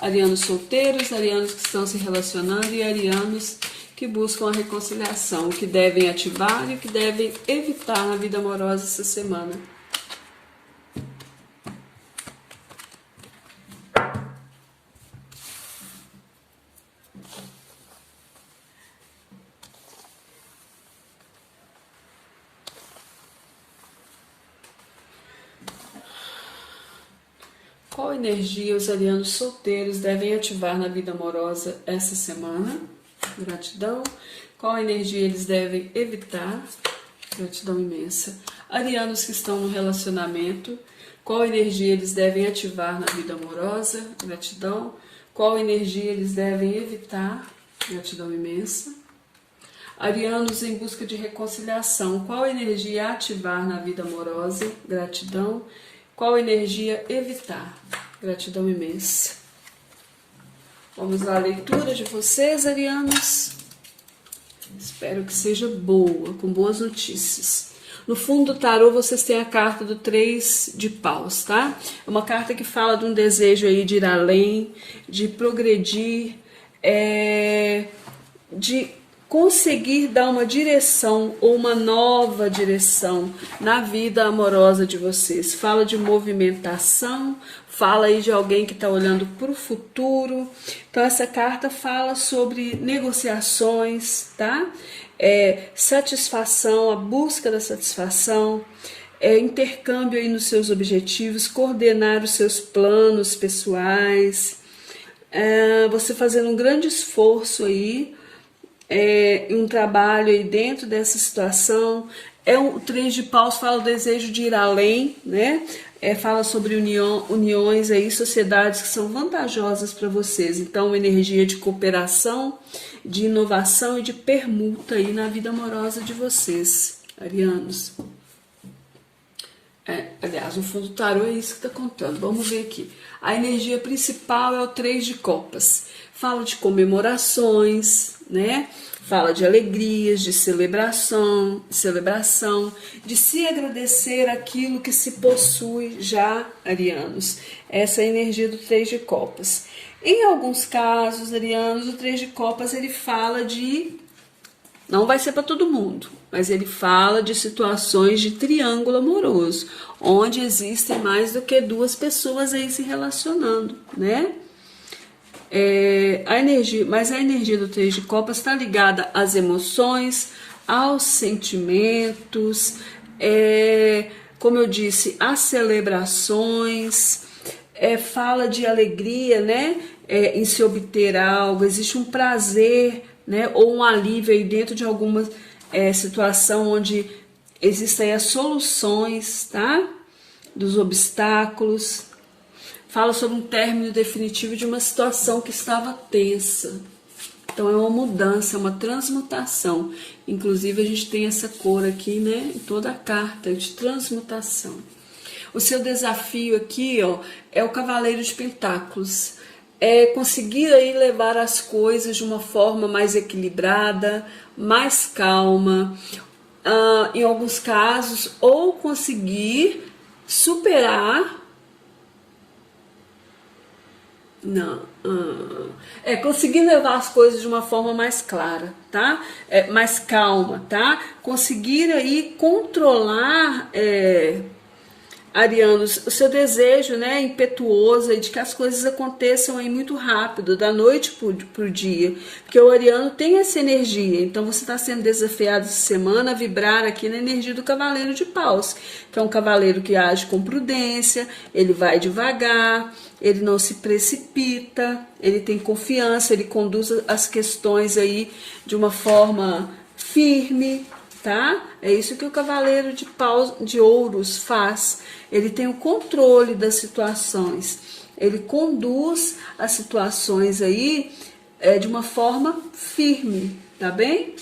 Arianos solteiros, arianos que estão se relacionando e arianos que buscam a reconciliação, o que devem ativar e o que devem evitar na vida amorosa essa semana. Qual energia os arianos solteiros devem ativar na vida amorosa essa semana? Gratidão. Qual energia eles devem evitar? Gratidão imensa. Arianos que estão no relacionamento, qual energia eles devem ativar na vida amorosa? Gratidão. Qual energia eles devem evitar? Gratidão imensa. Arianos em busca de reconciliação, qual energia ativar na vida amorosa? Gratidão. Qual energia evitar? Gratidão imensa. Vamos lá, a leitura de vocês, arianos. Espero que seja boa, com boas notícias. No fundo do tarô, vocês têm a carta do 3 de paus, tá? É uma carta que fala de um desejo aí de ir além, de progredir, de conseguir dar uma direção ou uma nova direção na vida amorosa de vocês. Fala de movimentação, fala aí de alguém que está olhando para o futuro. Então essa carta fala sobre negociações, tá? Satisfação, a busca da satisfação, intercâmbio aí nos seus objetivos, coordenar os seus planos pessoais, você fazendo um grande esforço aí, um trabalho aí dentro dessa situação. O 3 de paus fala do desejo de ir além, né? Fala sobre uniões aí, sociedades que são vantajosas para vocês. Então, uma energia de cooperação, de inovação e de permuta aí na vida amorosa de vocês, arianos. Aliás, no fundo do tarô é isso que está contando. Vamos ver aqui. A energia principal é o 3 de copas. Fala de comemorações, né? Fala de alegrias, de celebração, de se agradecer aquilo que se possui já, arianos. Essa é a energia do 3 de copas. Em alguns casos, arianos, o 3 de copas ele fala de... Não vai ser para todo mundo, mas ele fala de situações de triângulo amoroso, onde existem mais do que duas pessoas aí se relacionando, né? Mas a energia do 3 de copas está ligada às emoções, aos sentimentos, como eu disse, às celebrações, fala de alegria, né? Em se obter algo, existe um prazer, né? Ou um alívio aí dentro de alguma situação onde existem as soluções, tá? Dos obstáculos. Fala sobre um término definitivo de uma situação que estava tensa. Então é uma mudança, é uma transmutação. Inclusive a gente tem essa cor aqui, né? Em toda a carta de transmutação. O seu desafio aqui, ó, é o Cavaleiro de Pentáculos. É conseguir aí levar as coisas de uma forma mais equilibrada, mais calma. Em alguns casos, ou conseguir superar... conseguir levar as coisas de uma forma mais clara, tá? Mais calma, tá? Conseguir aí controlar, arianos, o seu desejo, né, impetuoso de que as coisas aconteçam aí muito rápido, da noite pro dia, porque o ariano tem essa energia. Então você está sendo desafiado essa semana a vibrar aqui na energia do Cavaleiro de Paus, que é um cavaleiro que age com prudência, ele vai devagar, ele não se precipita, ele tem confiança, ele conduz as questões aí de uma forma firme, tá? É isso que o Cavaleiro de Paus, de Ouros faz. Ele tem o controle das situações, ele conduz as situações aí de uma forma firme, tá bem?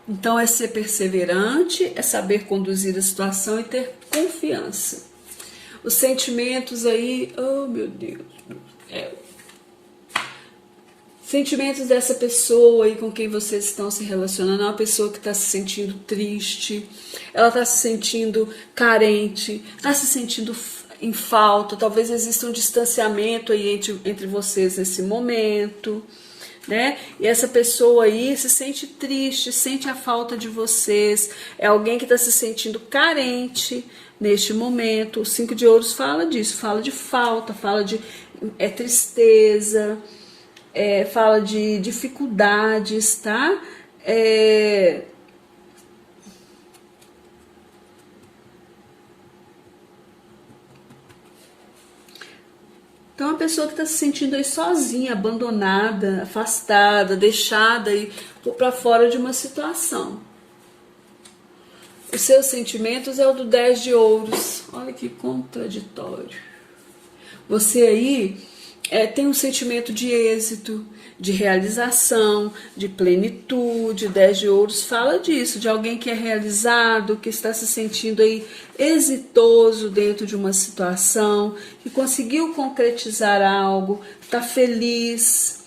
Então é ser perseverante, é saber conduzir a situação e ter confiança. Os sentimentos aí, oh meu Deus, Sentimentos dessa pessoa aí com quem vocês estão se relacionando, é uma pessoa que está se sentindo triste, ela está se sentindo carente, está se sentindo em falta, talvez exista um distanciamento aí entre vocês nesse momento, né? E essa pessoa aí se sente triste, sente a falta de vocês, é alguém que está se sentindo carente neste momento. O 5 de ouros fala disso, fala de falta, fala de tristeza, fala de dificuldades, tá? Então, a pessoa que está se sentindo aí sozinha, abandonada, afastada, deixada aí para fora de uma situação. Os seus sentimentos é o do 10 de ouros. Olha que contraditório. Você aí tem um sentimento de êxito, de realização, de plenitude. 10 de ouros fala disso, de alguém que é realizado, que está se sentindo aí exitoso dentro de uma situação, que conseguiu concretizar algo, está feliz,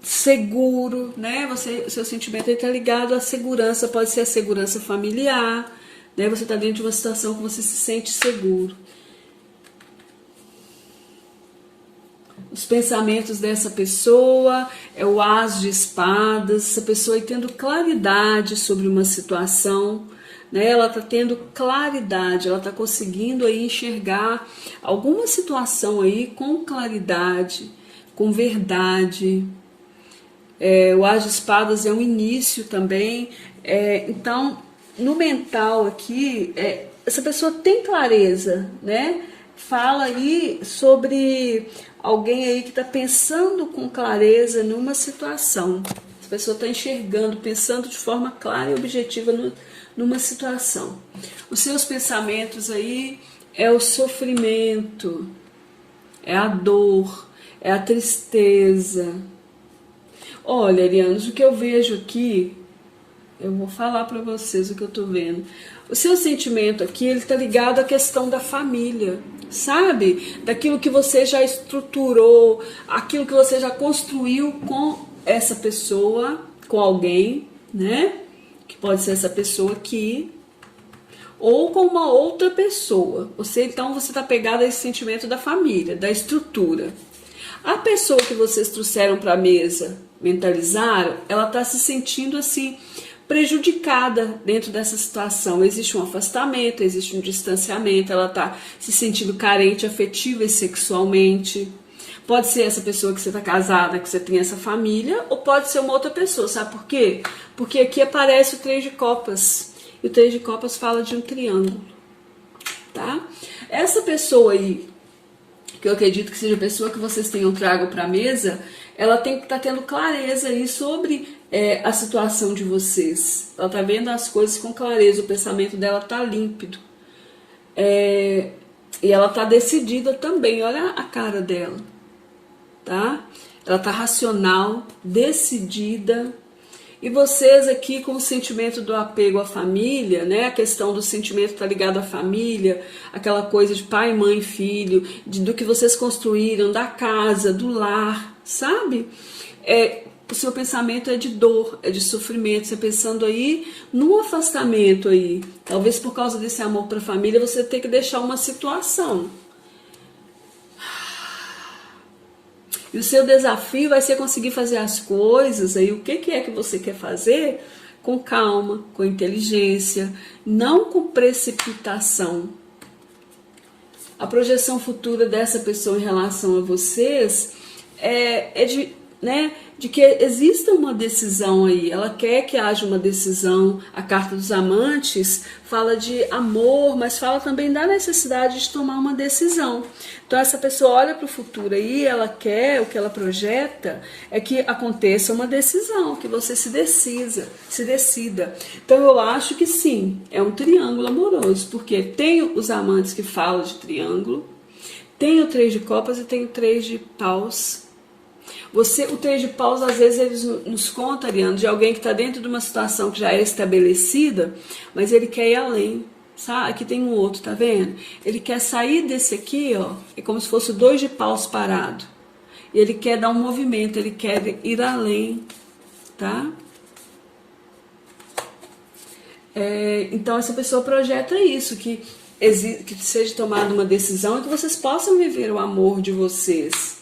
seguro, né? O seu sentimento está ligado à segurança, pode ser a segurança familiar, né? Você está dentro de uma situação que você se sente seguro. Os pensamentos dessa pessoa é o As de Espadas, essa pessoa aí tendo claridade sobre uma situação, né? Ela está tendo claridade, ela está conseguindo aí enxergar alguma situação aí com claridade, com verdade. O As de Espadas é um início também, então no mental aqui, essa pessoa tem clareza, né? Fala aí sobre alguém aí que está pensando com clareza numa situação. Essa pessoa está enxergando, pensando de forma clara e objetiva numa situação. Os seus pensamentos aí é o sofrimento, é a dor, é a tristeza. Olha, Arianos, o que eu vejo aqui, eu vou falar para vocês o que eu estou vendo. O seu sentimento aqui, ele está ligado à questão da família, sabe? Daquilo que você já estruturou, aquilo que você já construiu com essa pessoa, com alguém, né? Que pode ser essa pessoa aqui, ou com uma outra pessoa. Então você está pegado a esse sentimento da família, da estrutura. A pessoa que vocês trouxeram para a mesa, mentalizaram, ela está se sentindo assim, prejudicada dentro dessa situação. Existe um afastamento, existe um distanciamento, ela está se sentindo carente afetiva e sexualmente. Pode ser essa pessoa que você está casada, que você tem essa família, ou pode ser uma outra pessoa, sabe por quê? Porque aqui aparece o 3 de copas, e o 3 de copas fala de um triângulo, tá? Essa pessoa aí, que eu acredito que seja a pessoa que vocês tenham trago para a mesa, ela tem que estar tendo clareza aí sobre a situação de vocês. Ela está vendo as coisas com clareza, o pensamento dela está límpido. E ela está decidida também, olha a cara dela, tá? Ela está racional, decidida. E vocês aqui com o sentimento do apego à família, né? A questão do sentimento está ligado à família, aquela coisa de pai, mãe, filho, do que vocês construíram, da casa, do lar, sabe? O seu pensamento é de dor, é de sofrimento, você pensando aí num afastamento aí. Talvez por causa desse amor para a família você tenha que deixar uma situação. E o seu desafio vai ser conseguir fazer as coisas aí, o que é que você quer fazer? Com calma, com inteligência, não com precipitação. A projeção futura dessa pessoa em relação a vocês de que exista uma decisão aí, ela quer que haja uma decisão. A carta dos amantes fala de amor, mas fala também da necessidade de tomar uma decisão. Então essa pessoa olha para o futuro aí, ela quer, o que ela projeta é que aconteça uma decisão, que você se decida. Então eu acho que sim, é um triângulo amoroso, porque tem os amantes que falam de triângulo, tem o 3 de copas e tem o 3 de paus. O 3 de paus, às vezes, eles nos conta, Ariano, de alguém que está dentro de uma situação que já é estabelecida, mas ele quer ir além, sabe? Aqui tem um outro, tá vendo? Ele quer sair desse aqui, ó, é como se fosse o 2 de paus parado. e ele quer dar um movimento, ele quer ir além, tá? Então essa pessoa projeta isso, que seja tomada uma decisão e que vocês possam viver o amor de vocês.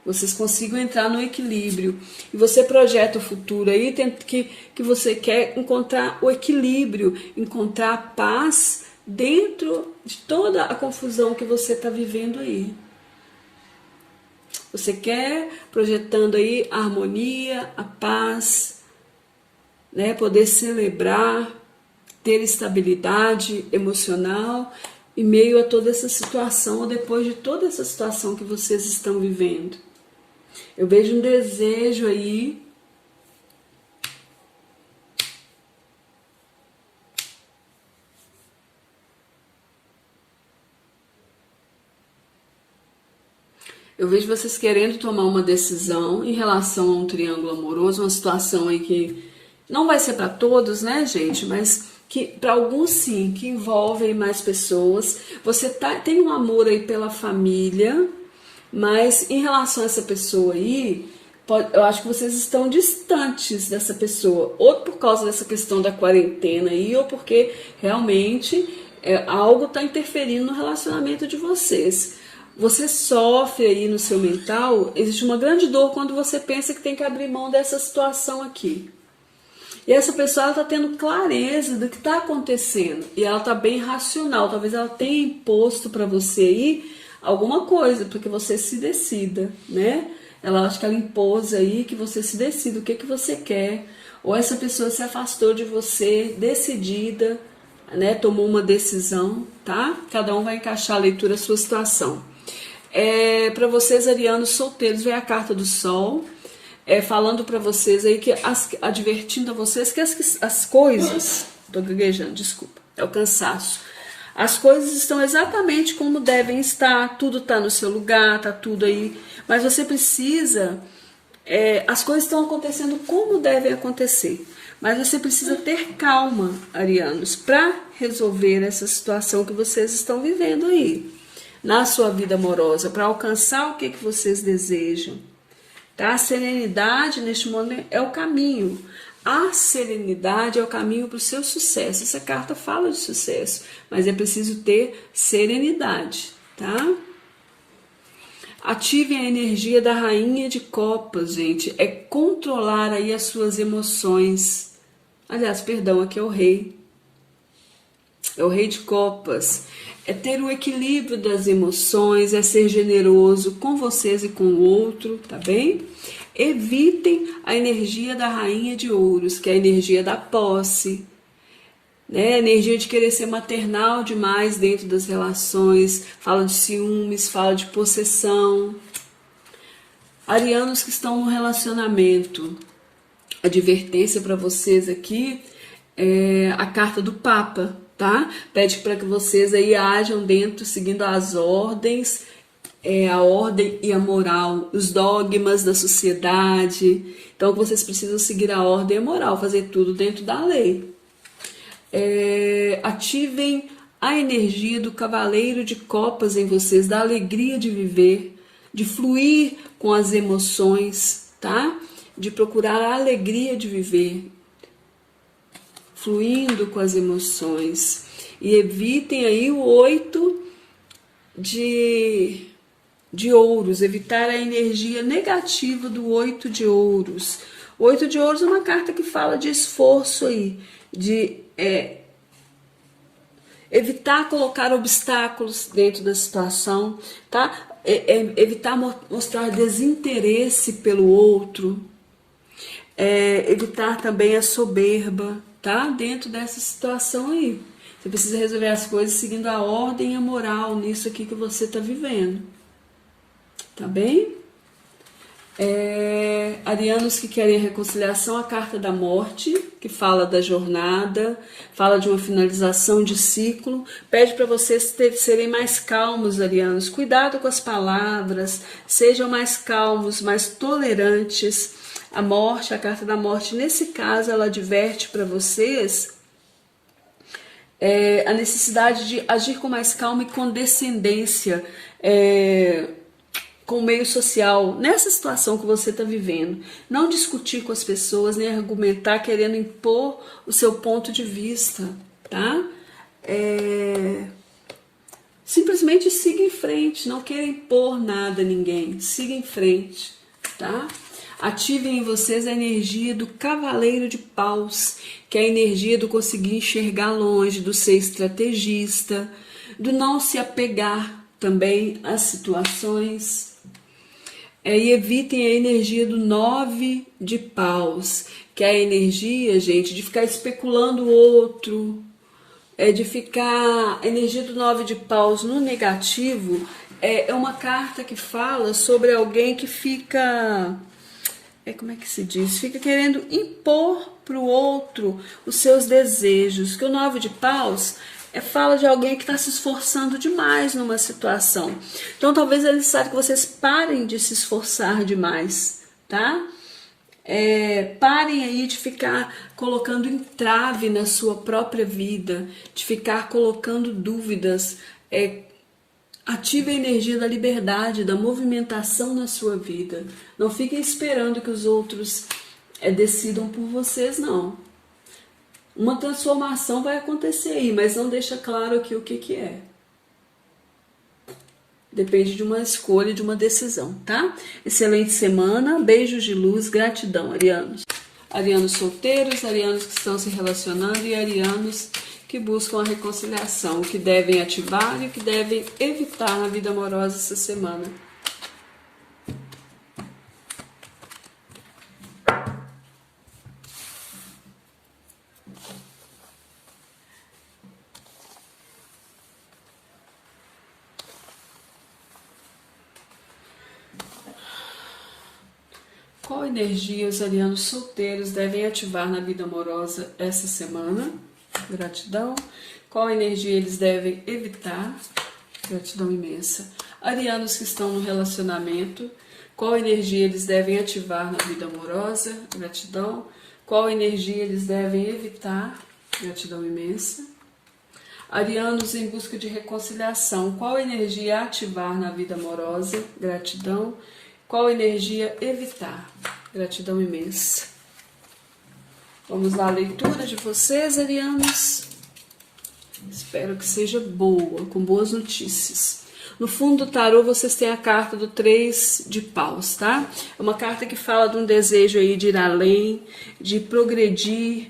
Vocês consigam entrar no equilíbrio. E você projeta o futuro aí, que você quer encontrar o equilíbrio, encontrar a paz dentro de toda a confusão que você está vivendo aí. Você quer projetando aí a harmonia, a paz, né? Poder celebrar, ter estabilidade emocional em meio a toda essa situação, ou depois de toda essa situação que vocês estão vivendo. Eu vejo um desejo aí eu vejo vocês querendo tomar uma decisão em relação a um triângulo amoroso, uma situação aí que não vai ser para todos, né, gente, mas que para alguns sim, que envolvem mais pessoas. Você tem um amor aí pela família, mas em relação a essa pessoa aí, eu acho que vocês estão distantes dessa pessoa, ou por causa dessa questão da quarentena aí, ou porque realmente algo está interferindo no relacionamento de vocês. Você sofre aí no seu mental, existe uma grande dor quando você pensa que tem que abrir mão dessa situação aqui. E essa pessoa está tendo clareza do que está acontecendo, e ela está bem racional, talvez ela tenha imposto para você aí alguma coisa, para que você se decida, né? Ela acha que ela impôs aí que você se decida o que você quer, ou essa pessoa se afastou de você decidida, né? Tomou uma decisão, tá? Cada um vai encaixar a leitura a sua situação. Para vocês arianos solteiros, vem a carta do Sol, falando para vocês aí, advertindo a vocês que as coisas, tô gaguejando, desculpa, é o cansaço. As coisas estão exatamente como devem estar, tudo está no seu lugar, está tudo aí, mas você precisa, as coisas estão acontecendo como devem acontecer, mas você precisa ter calma, arianos, para resolver essa situação que vocês estão vivendo aí, na sua vida amorosa, para alcançar o que vocês desejam, tá? A serenidade neste momento é o caminho. A serenidade é o caminho para o seu sucesso. Essa carta fala de sucesso, mas é preciso ter serenidade, tá? Ative a energia da rainha de copas, gente. É controlar aí as suas emoções. Aliás, perdão, aqui é o rei. É o rei de copas. É ter o equilíbrio das emoções, é ser generoso com vocês e com o outro, tá bem? Evitem a energia da rainha de ouros, que é a energia da posse, né? A energia de querer ser maternal demais dentro das relações, fala de ciúmes, fala de possessão. Arianos que estão no relacionamento, advertência para vocês aqui é a carta do Papa, tá? Pede para que vocês aí ajam dentro, seguindo as ordens, a ordem e a moral, os dogmas da sociedade. Então vocês precisam seguir a ordem e a moral, fazer tudo dentro da lei. Ativem a energia do cavaleiro de copas em vocês, da alegria de viver, de fluir com as emoções, tá? De procurar a alegria de viver, fluindo com as emoções. E evitem aí o 8 de ouros, evitar a energia negativa do 8 de ouros. O 8 de ouros é uma carta que fala de esforço aí, de evitar colocar obstáculos dentro da situação, tá? Evitar mostrar desinteresse pelo outro, evitar também a soberba, tá? Dentro dessa situação aí. Você precisa resolver as coisas seguindo a ordem e a moral nisso aqui que você está vivendo. Tá bem? Arianos que querem a reconciliação, a carta da morte, que fala da jornada, fala de uma finalização de ciclo, pede para vocês serem mais calmos, arianos, cuidado com as palavras, sejam mais calmos, mais tolerantes. A morte, a carta da morte, nesse caso, ela adverte para vocês a necessidade de agir com mais calma e condescendência, com o meio social, nessa situação que você está vivendo. Não discutir com as pessoas, nem argumentar querendo impor o seu ponto de vista, tá? Simplesmente siga em frente, não queira impor nada a ninguém, siga em frente, tá? Ativem em vocês a energia do cavaleiro de paus, que é a energia do conseguir enxergar longe, do ser estrategista, do não se apegar também às situações. E evitem a energia do 9 de paus, que é a energia, gente, de ficar especulando o outro, de ficar... A energia do 9 de paus no negativo é uma carta que fala sobre alguém que fica... como é que se diz? Fica querendo impor para o outro os seus desejos. Que o 9 de paus fala de alguém que está se esforçando demais numa situação. Então talvez é necessário que vocês parem de se esforçar demais, tá? Parem aí de ficar colocando entrave na sua própria vida, de ficar colocando dúvidas. Ative a energia da liberdade, da movimentação na sua vida. Não fiquem esperando que os outros decidam por vocês, não. Uma transformação vai acontecer aí, mas não deixa claro aqui o que é. Depende de uma escolha, de uma decisão, tá? Excelente semana, beijos de luz, gratidão, arianos. Arianos solteiros, arianos que estão se relacionando e arianos que buscam a reconciliação, o que devem ativar e o que devem evitar na vida amorosa essa semana. Qual energia os arianos solteiros devem ativar na vida amorosa essa semana? Gratidão. Qual energia eles devem evitar? Gratidão imensa. Arianos que estão no relacionamento, qual energia eles devem ativar na vida amorosa? Gratidão. Qual energia eles devem evitar? Gratidão imensa. Arianos em busca de reconciliação, qual energia ativar na vida amorosa? Gratidão. Qual energia evitar? Gratidão imensa. Vamos lá, a leitura de vocês, arianos. Espero que seja boa, com boas notícias. No fundo do tarô, vocês têm a carta do 3 de paus, tá? É uma carta que fala de um desejo aí de ir além, de progredir,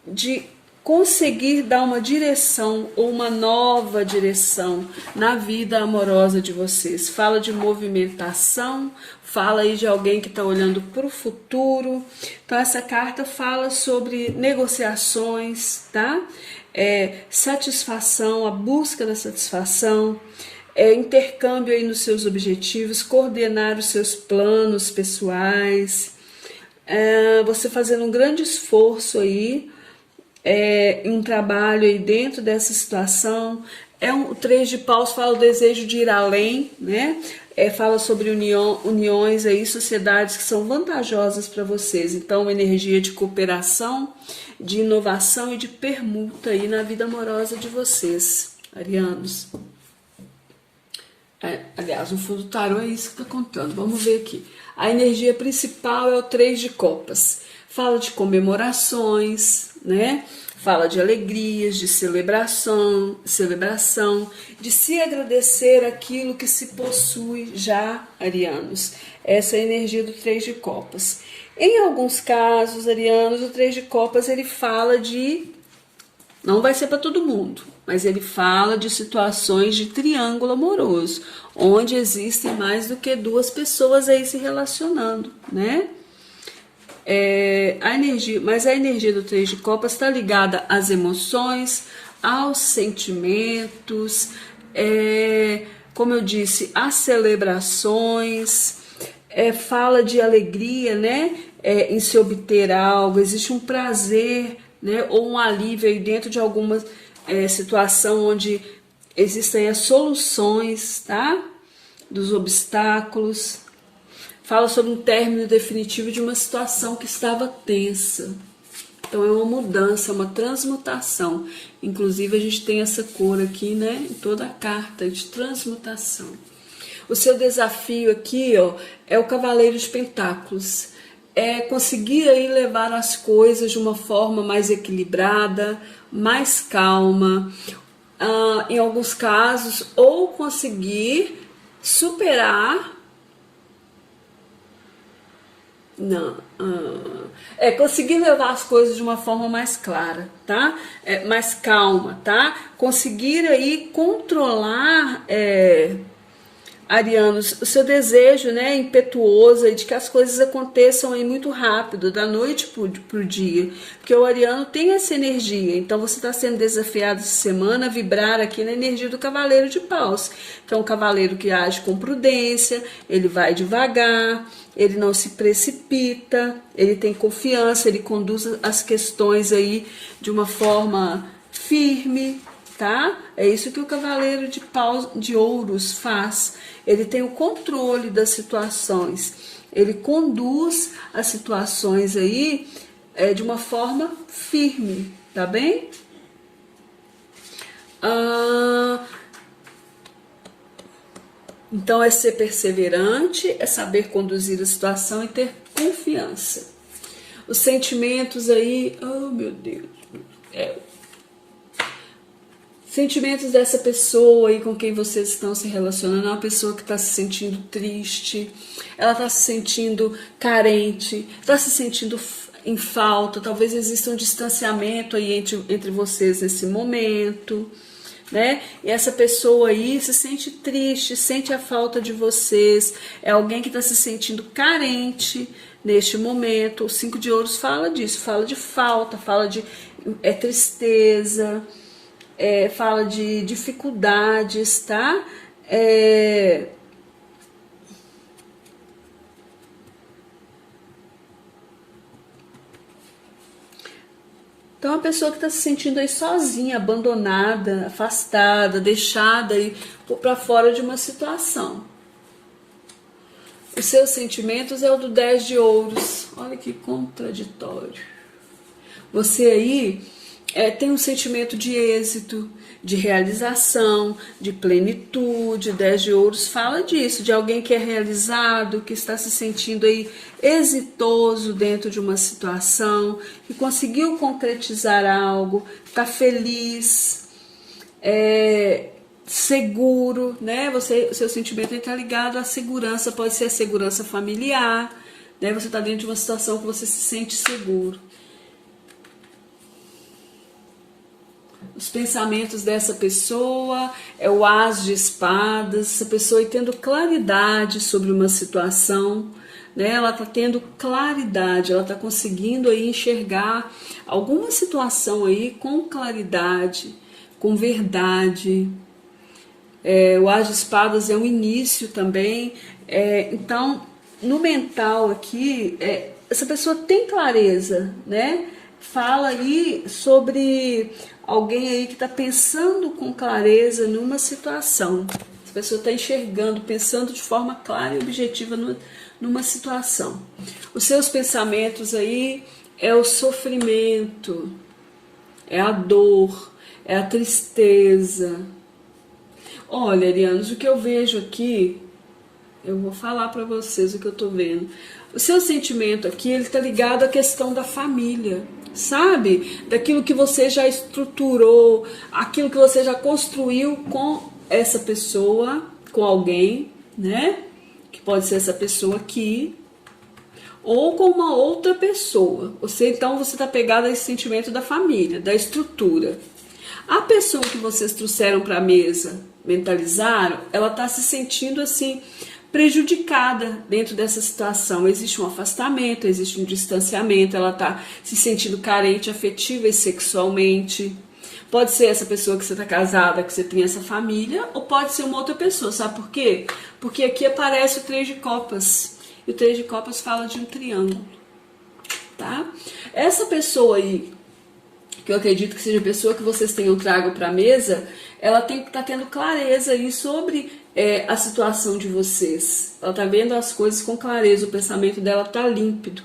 de conseguir dar uma direção ou uma nova direção na vida amorosa de vocês. Fala de movimentação, fala aí de alguém que está olhando para o futuro. Então essa carta fala sobre negociações, tá? Satisfação, a busca da satisfação, intercâmbio aí nos seus objetivos, coordenar os seus planos pessoais, você fazendo um grande esforço aí, um trabalho aí dentro dessa situação. O 3 de paus fala o desejo de ir além, né? Fala sobre uniões aí, sociedades que são vantajosas para vocês. Então, energia de cooperação, de inovação e de permuta aí na vida amorosa de vocês, arianos. Aliás, no fundo do tarô é isso que está contando. Vamos ver aqui. A energia principal é o 3 de copas. Fala de comemorações, né? Fala de alegrias, de celebração, de se agradecer aquilo que se possui já, arianos. Essa é a energia do 3 de copas. Em alguns casos, arianos, o 3 de copas ele fala de... Não vai ser para todo mundo, mas ele fala de situações de triângulo amoroso, onde existem mais do que duas pessoas aí se relacionando, né? Mas a energia do 3 de copas está ligada às emoções, aos sentimentos, como eu disse, às celebrações, fala de alegria, né? Em se obter algo, existe um prazer, né? Ou um alívio aí dentro de alguma situação onde existem as soluções, tá? Dos obstáculos. Fala sobre um término definitivo de uma situação que estava tensa. Então é uma mudança, uma transmutação. Inclusive a gente tem essa cor aqui, né? Em toda a carta de transmutação. O seu desafio aqui, ó, é o Cavaleiro de Pentáculos. É conseguir aí levar as coisas de uma forma mais equilibrada, mais calma, em alguns casos, ou conseguir superar. Não, conseguir levar as coisas de uma forma mais clara, tá? Mais calma, tá? Conseguir aí controlar, arianos, o seu desejo, né, impetuoso de que as coisas aconteçam aí muito rápido, da noite pro dia, porque o ariano tem essa energia, então você está sendo desafiado essa semana a vibrar aqui na energia do Cavaleiro de Paus, que é um cavaleiro que age com prudência, ele vai devagar, ele não se precipita, ele tem confiança, ele conduz as questões aí de uma forma firme, tá? É isso que o Cavaleiro de Paus de Ouros faz. Ele tem o controle das situações, ele conduz as situações aí de uma forma firme, tá bem? Então é ser perseverante, é saber conduzir a situação e ter confiança. Os sentimentos aí, oh meu Deus, sentimentos dessa pessoa aí com quem vocês estão se relacionando, é uma pessoa que está se sentindo triste, ela está se sentindo carente, está se sentindo em falta, talvez exista um distanciamento aí entre vocês nesse momento, né? E essa pessoa aí se sente triste, sente a falta de vocês, é alguém que está se sentindo carente neste momento. O 5 de Ouros fala disso, fala de falta, fala de tristeza, fala de dificuldades, tá? Então, a pessoa que está se sentindo aí sozinha, abandonada, afastada, deixada aí para fora de uma situação. Os seus sentimentos é o do 10 de Ouros. Olha que contraditório. Você aí tem um sentimento de êxito, de realização, de plenitude. 10 de Ouros fala disso, de alguém que é realizado, que está se sentindo aí exitoso dentro de uma situação, que conseguiu concretizar algo, está feliz, seguro, né? O seu sentimento está ligado à segurança, pode ser a segurança familiar, né? Você está dentro de uma situação que você se sente seguro. Os pensamentos dessa pessoa é o As de Espadas, essa pessoa aí tendo claridade sobre uma situação, né? Ela está tendo claridade, ela está conseguindo aí enxergar alguma situação aí com claridade, com verdade. O As de Espadas é um início também, então no mental aqui, essa pessoa tem clareza, né? Fala aí sobre alguém aí que está pensando com clareza numa situação. Essa pessoa está enxergando, pensando de forma clara e objetiva numa situação. Os seus pensamentos aí é o sofrimento, é a dor, é a tristeza. Olha, arianos, o que eu vejo aqui, eu vou falar para vocês o que eu estou vendo. O seu sentimento aqui, ele está ligado à questão da família, sabe? Daquilo que você já estruturou, aquilo que você já construiu com essa pessoa, com alguém, né? Que pode ser essa pessoa aqui, ou com uma outra pessoa. Então você está pegado a esse sentimento da família, da estrutura. A pessoa que vocês trouxeram para a mesa, mentalizaram, ela está se sentindo assim prejudicada dentro dessa situação. Existe um afastamento, existe um distanciamento, ela está se sentindo carente afetiva e sexualmente. Pode ser essa pessoa que você está casada, que você tem essa família, ou pode ser uma outra pessoa, sabe por quê? Porque aqui aparece o 3 de Copas, e o 3 de Copas fala de um triângulo, tá? Essa pessoa aí, que eu acredito que seja a pessoa que vocês tenham trago para a mesa, ela está tendo clareza aí sobre a situação de vocês. Ela está vendo as coisas com clareza, o pensamento dela está límpido.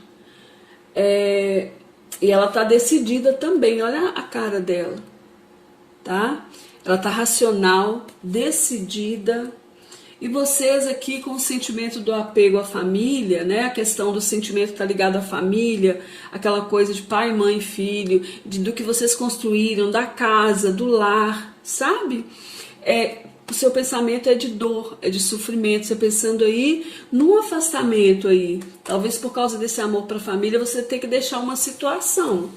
E ela está decidida também, olha a cara dela, tá? Ela está racional, decidida E vocês aqui com o sentimento do apego à família, né? A questão do sentimento tá ligado à família, aquela coisa de pai, mãe, filho, do que vocês construíram, da casa, do lar, sabe? O seu pensamento é de dor, é de sofrimento, você pensando aí no afastamento aí. Talvez por causa desse amor para a família você tenha que deixar uma situação.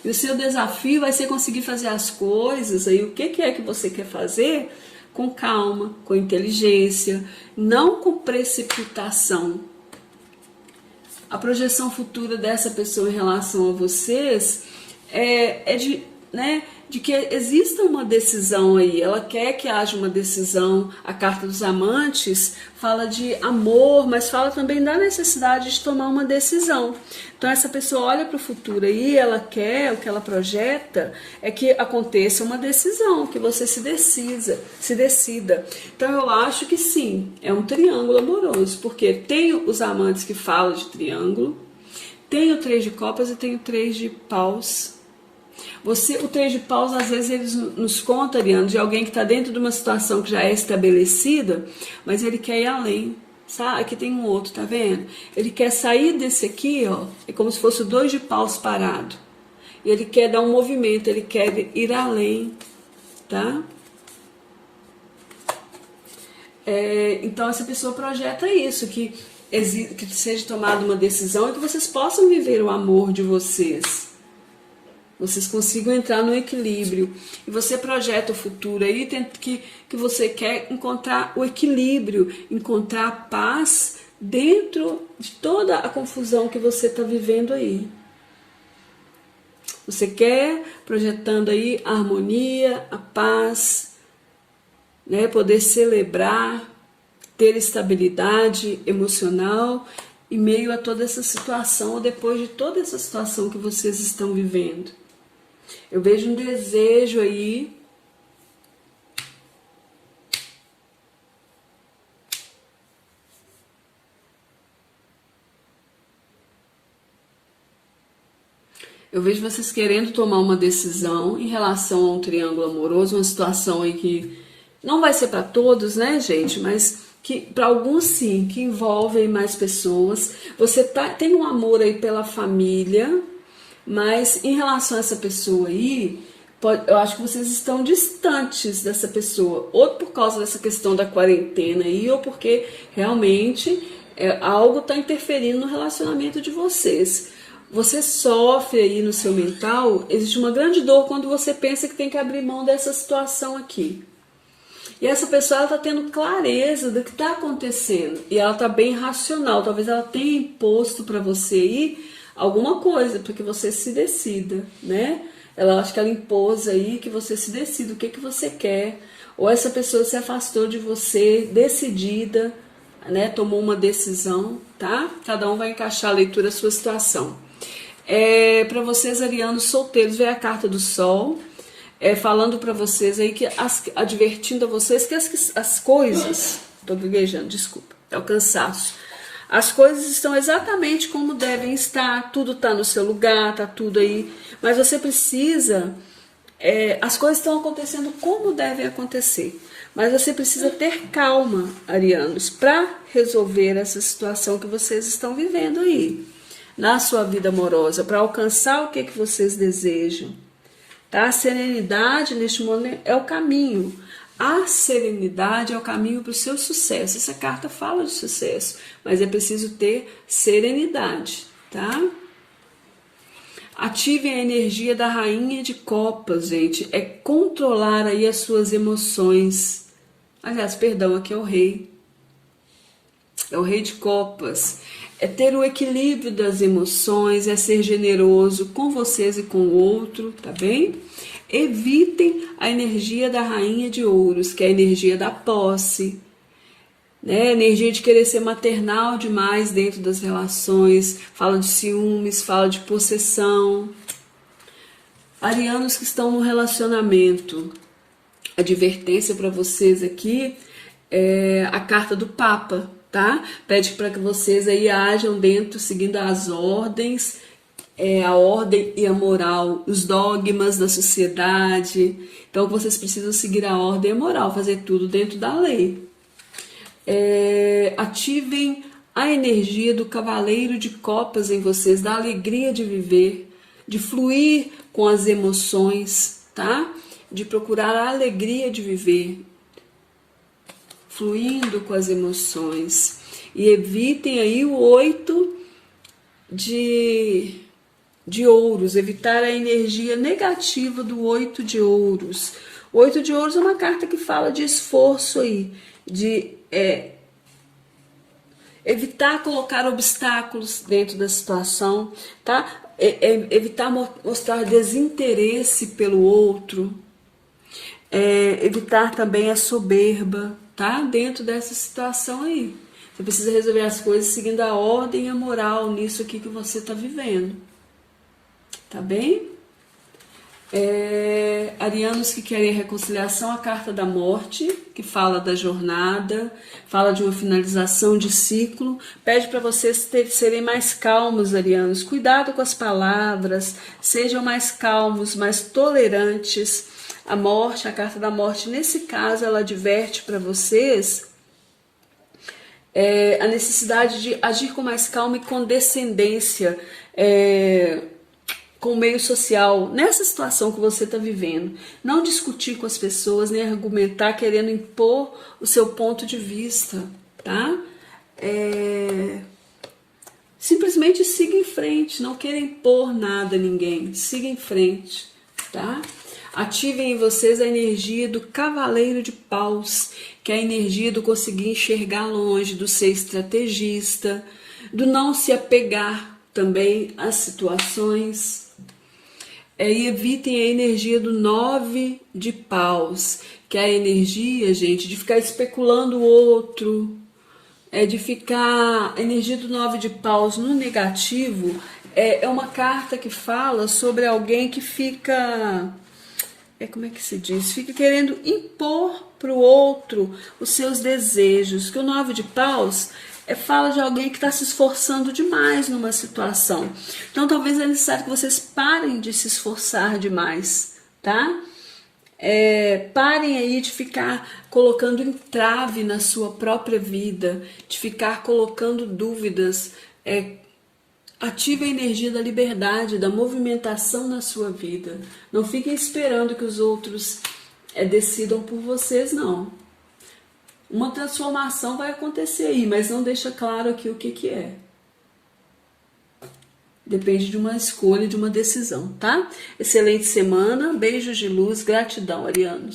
E o seu desafio vai ser conseguir fazer as coisas aí, o que é que você quer fazer? Com calma, com inteligência, não com precipitação. A projeção futura dessa pessoa em relação a vocês é de, né, de que exista uma decisão aí, ela quer que haja uma decisão. A carta dos amantes fala de amor, mas fala também da necessidade de tomar uma decisão. Então essa pessoa olha para o futuro aí, ela quer, o que ela projeta é que aconteça uma decisão, que você se decida. Então eu acho que sim, é um triângulo amoroso, porque tem os amantes que falam de triângulo, tem o 3 de copas e tem o 3 de paus. O 3 de paus, às vezes, eles nos conta, Ariano, de alguém que está dentro de uma situação que já é estabelecida, mas ele quer ir além, sabe? Aqui tem um outro, tá vendo? Ele quer sair desse aqui, ó, é como se fosse o 2 de paus parado. E ele quer dar um movimento, ele quer ir além, tá? Então, essa pessoa projeta isso, que seja tomada uma decisão e que vocês possam viver o amor de vocês. Vocês consigam entrar no equilíbrio. E você projeta o futuro aí, que você quer encontrar o equilíbrio, encontrar a paz dentro de toda a confusão que você está vivendo aí. Você quer, projetando aí a harmonia, a paz, né, poder celebrar, ter estabilidade emocional em meio a toda essa situação, ou depois de toda essa situação que vocês estão vivendo. Eu vejo um desejo aí eu vejo vocês querendo tomar uma decisão em relação a um triângulo amoroso, uma situação aí que não vai ser para todos, né, gente, mas que para alguns sim, que envolvem mais pessoas. Você tem um amor aí pela família, mas em relação a essa pessoa aí, eu acho que vocês estão distantes dessa pessoa, ou por causa dessa questão da quarentena aí, ou porque realmente algo está interferindo no relacionamento de vocês. Você sofre aí no seu mental, existe uma grande dor quando você pensa que tem que abrir mão dessa situação aqui. E essa pessoa está tendo clareza do que está acontecendo, e ela está bem racional, talvez ela tenha imposto para você aí alguma coisa, para que você se decida, né? Acho que ela impôs aí que você se decida o que você quer, ou essa pessoa se afastou de você, decidida, né? Tomou uma decisão, tá? Cada um vai encaixar a leitura da sua situação. Para vocês, arianos solteiros, veio a carta do Sol, falando para vocês aí, advertindo a vocês que as coisas, tô gaguejando, desculpa, é o cansaço. As coisas estão exatamente como devem estar, tudo está no seu lugar, está tudo aí, mas você precisa, as coisas estão acontecendo como devem acontecer, mas você precisa ter calma, arianos, para resolver essa situação que vocês estão vivendo aí, na sua vida amorosa, para alcançar o que vocês desejam, tá? A serenidade neste momento é o caminho. A serenidade é o caminho para o seu sucesso. Essa carta fala de sucesso, mas é preciso ter serenidade, tá? Ativem a energia da rainha de copas, gente. É controlar aí as suas emoções. Aliás, perdão, aqui é o rei. É o rei de copas. É ter o equilíbrio das emoções, é ser generoso com vocês e com o outro, tá bem? Evitem a energia da rainha de ouros, que é a energia da posse, né? A energia de querer ser maternal demais dentro das relações, fala de ciúmes, fala de possessão. Arianos que estão no relacionamento, advertência para vocês aqui é a carta do Papa, tá? Pede para que vocês aí ajam dentro, seguindo as ordens a ordem e a moral, os dogmas da sociedade. Então vocês precisam seguir a ordem e a moral, fazer tudo dentro da lei. Ativem a energia do cavaleiro de copas em vocês, da alegria de viver, de fluir com as emoções, tá? De procurar a alegria de viver, fluindo com as emoções. E evitem aí o 8 de ouros, evitar a energia negativa do 8 de ouros. O 8 de ouros é uma carta que fala de esforço aí, de evitar colocar obstáculos dentro da situação, tá? Evitar mostrar desinteresse pelo outro, evitar também a soberba, tá? Dentro dessa situação aí. Você precisa resolver as coisas seguindo a ordem e a moral nisso aqui que você está vivendo. Tá bem? Arianos que querem a reconciliação, a carta da morte, que fala da jornada, fala de uma finalização de ciclo, pede para vocês serem mais calmos, arianos, cuidado com as palavras, sejam mais calmos, mais tolerantes. A morte, a carta da morte, nesse caso, ela adverte para vocês a necessidade de agir com mais calma e condescendência, com o meio social, nessa situação que você está vivendo. Não discutir com as pessoas, nem argumentar querendo impor o seu ponto de vista, tá? Simplesmente siga em frente, não queira impor nada a ninguém, siga em frente, tá? Ativem em vocês a energia do cavaleiro de paus, que é a energia do conseguir enxergar longe, do ser estrategista, do não se apegar também às situações. E evitem a energia do 9 de paus, que é a energia, gente, de ficar especulando o outro, de ficar... A energia do 9 de paus no negativo é uma carta que fala sobre alguém que fica... como é que se diz? Fica querendo impor para o outro os seus desejos, que o 9 de paus fala de alguém que está se esforçando demais numa situação. Então talvez é necessário que vocês parem de se esforçar demais, tá? Parem aí de ficar colocando entrave na sua própria vida, de ficar colocando dúvidas. Ative a energia da liberdade, da movimentação na sua vida. Não fiquem esperando que os outros decidam por vocês, não. Uma transformação vai acontecer aí, mas não deixa claro aqui o que é. Depende de uma escolha, de uma decisão, tá? Excelente semana, beijos de luz, gratidão, arianos.